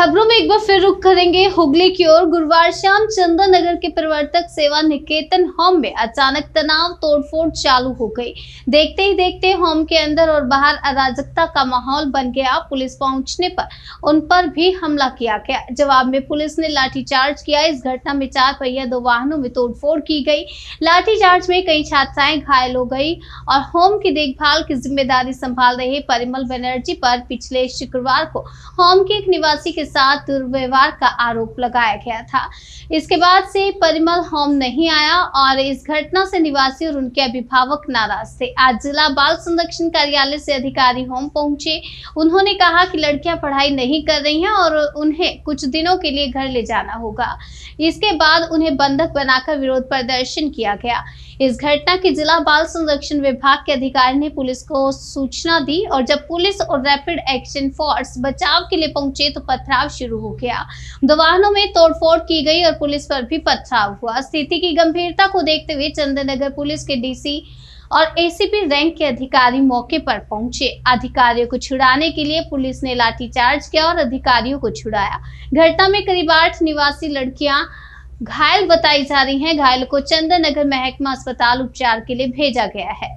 खबरों में एक बार फिर रुख करेंगे हुगली की ओर। गुरुवार शाम चंदन नगर के प्रवर्तक सेवा निकेतन होम में अचानक तनाव तोड़फोड़ चालू हो गई। देखते ही देखते होम के अंदर और बाहर अराजकता का माहौल बन गया। पुलिस पहुंचने पर उन पर भी हमला किया गया। जवाब में पुलिस ने लाठीचार्ज किया। इस घटना में 4 पहिया 2 वाहनों में तोड़फोड़ की गई। लाठीचार्ज में कई छात्राएं घायल हो गई और होम की देखभाल की जिम्मेदारी संभाल रहे परिमल बनर्जी पर पिछले शुक्रवार को होम के एक निवासी के साथ दुर्व्यवहार का आरोप लगाया गया था। इसके बाद से परिमल होम नहीं आया और इस घटना से निवासी और उनके अभिभावक नाराज थे। आज जिला बाल संरक्षण कार्यालय से अधिकारी होम पहुंचे। उन्होंने कहा कि लड़कियां पढ़ाई नहीं कर रही हैं और उन्हें कुछ दिनों के लिए घर ले जाना होगा। इसके बाद उन्हें बंधक बनाकर विरोध प्रदर्शन किया गया। इस घटना की जिला बाल संरक्षण विभाग के अधिकारी ने पुलिस को सूचना दी और जब पुलिस और रैपिड एक्शन फोर्स बचाव के लिए पहुंचे तो पथराव शुरू हो गया। 2 वाहनों में तोड़फोड़ की गई और पुलिस पर भी पथराव हुआ। स्थिति की गंभीरता को देखते हुए चंदन नगर पुलिस के डीसी और एसीपी रैंक के अधिकारी मौके पर पहुंचे। अधिकारियों को छुड़ाने के लिए पुलिस ने लाठीचार्ज किया और अधिकारियों को छुड़ाया। घटना में करीब 8 निवासी लड़कियां घायल बताई जा रही हैं। घायल को चंदन नगर महकमा अस्पताल उपचार के लिए भेजा गया है।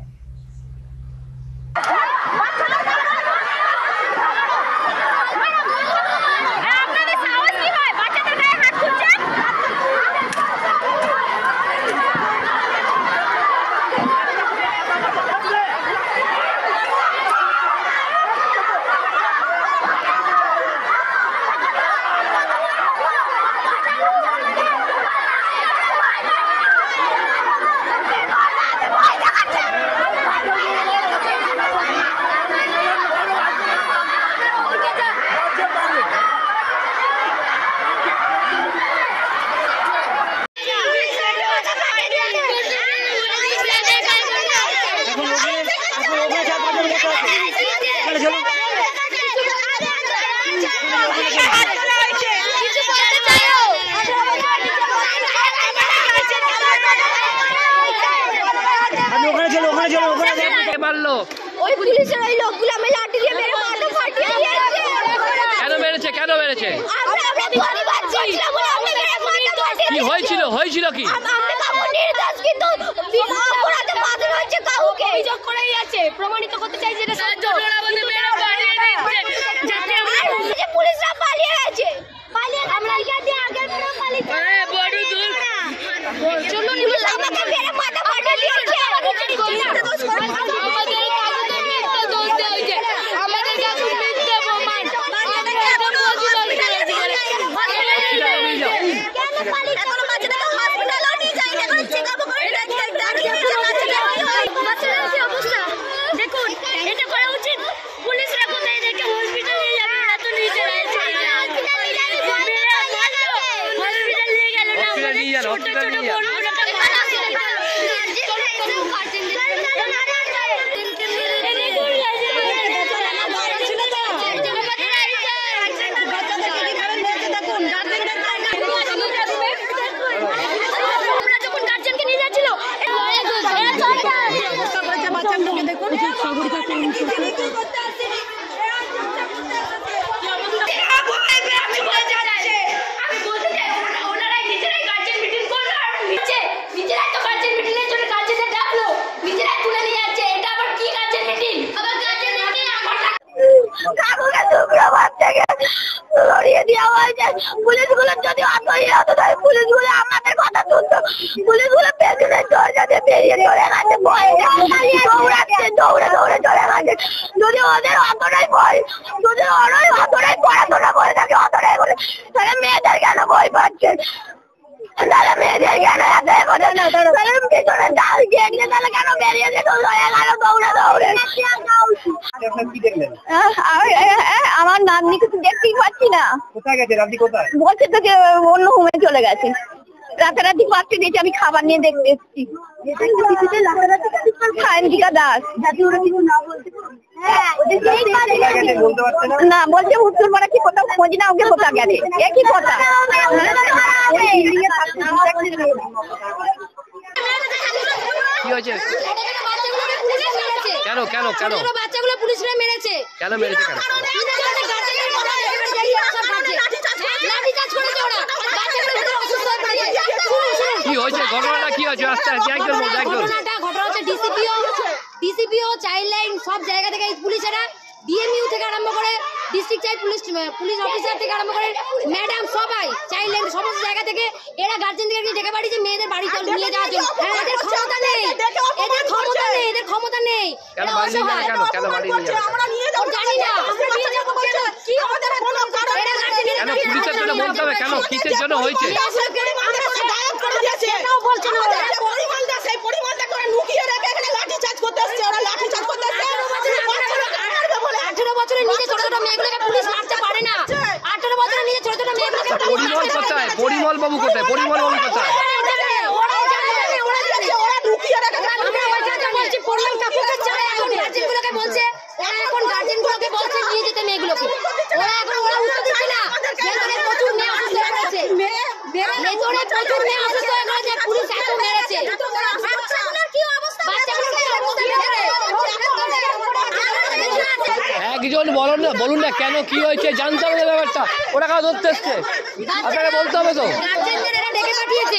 ওই পুলিশের ওই লোকগুলো আমি লাঠি দিয়ে মেরে মাথা ফাটিয়ে দিয়েছে। কেন মেরেছে আমরা পরিবার ছিলাম বলে আমরা মেরে মাথা ফাটিয়ে কি হয়েছিল কি আমরা কাউকে নির্দোষ কিন্তু অপরাধে বাধা হয়েছে কাউকে অভিযোগ করেই আছে প্রমাণিত করতে চাই যেটা সত্য। পুলিশরা পালিয়ে গেছে আমরা এখানে আগে পালিয়ে চলুন আমাকে মেরে মাথা ফাটিয়ে দিয়েছে। পুলিশগুলো যদি অতই হতো তাই পুলিশগুলো আমাদের কথা শুনতো। পুলিশগুলো পেছনে দরজাতে বেরিয়ে চলে গেছে, ভয়ে দৌড়াচ্ছে, দৌড়ে চলে গেছে। যদি ওদের অতটাই ভয়, যদি ওরাই অতটাই পড়াশোনা করে থাকে অতটাই বলে তাহলে মেয়েদের কেন ভয় পাচ্ছে? তাহলে মেয়েদের কেন এত করে না? তাহলে পেছনে ডাল গেট দিয়ে তাহলে কেন বেরিয়ে যেত চলে গেল দৌড়ে? আমার নাতনিকে তো দেখতেই পাচ্ছি না। কোথায় গেছে? রাত্রি কোথায়? বলছে তো যে অন্য হোমে চলে গেছে। রাতারাতি পাঠিয়ে দিয়েছে, আমি খাবার নিয়ে দেখতে এসেছি। সায়ন্তিকা দাস। না বলছে উত্তরপাড়া কি কোথাও খোঁজ না, ওকে কোথাও গেছে একই কথা। কি হয়েছে? কেন কেন কেন বাচ্চাগুলো পুলিশরা মেরেছে? কেন মেরেছে? কেন হয়েছে ঘটনাটা কি হয়েছে আস্তে আস্তে একজন বলুন একজন ঘটনা হচ্ছে ডিসিপিও চাইল্ড লাইন সব জায়গা থেকে পুলিশেরা ডিএমইউ থেকে আরম্ভ করে ডিস্ট্রিক্ট চাইল্ড পুলিশ অফিসার থেকে আরম্ভ করে ম্যাডাম সবাই চাইল্ড লাইন সমস্ত জায়গা থেকে এরা গার্জেনদেরকে ডেকে পাঠিয়েছে মেয়েদের বাড়ি নিয়ে যাওয়ার জন্য। এদের ক্ষমতা নেই, এদের ক্ষমতা নেই। কেন বাড়ি নিয়ে যাবে কেন বাড়ি নিয়ে যাবে আমরা নিয়ে যাব জানি না আমরা নিয়ে যাব কি আমাদের কোনো কারণ কেন পুলিশের জন্য বলতে হবে কেন কিসের জন্য হয়েছে সেটাও বলছে না পরিমাণটা সেই পরিমাণটা করে লুকিয়ে রেখে এখানে লাঠি চার্জ করতে আসছে, ওরা লাঠি চার্জ করতে আসছে। 18 বছরের নিচে ছোট ছোট মেয়েগুলোকে পুলিশ মারতে পারে না। 18 বছরের নিচে ছোট ছোট মেয়েগুলোকে পরিমল কোথায় পরিমল বাবু কোথায় পরিমল বাবু কোথায় ওরা লুকিয়ে রেখে গার্জেনগুলোকে বলছে ওরা এখন গার্জেনগুলোকে বলছে নিয়ে যেতে মেয়েগুলোকে। ওরা উত্তর দিচ্ছে না। ভেতরে প্রচুর মেয়ে অসুস্থ হয়ে পড়েছে, পুলিশ এত মেরেছে। বাচ্চাগুলোর কি অবস্থা একজন বলুন না কেন কি হয়েছে জানতে হবে ব্যাপারটা ওরা কাজ ধরতে এসছে আপনাকে বলতে হবে তো গার্জেনদের এরা ডেকে পাঠিয়েছে।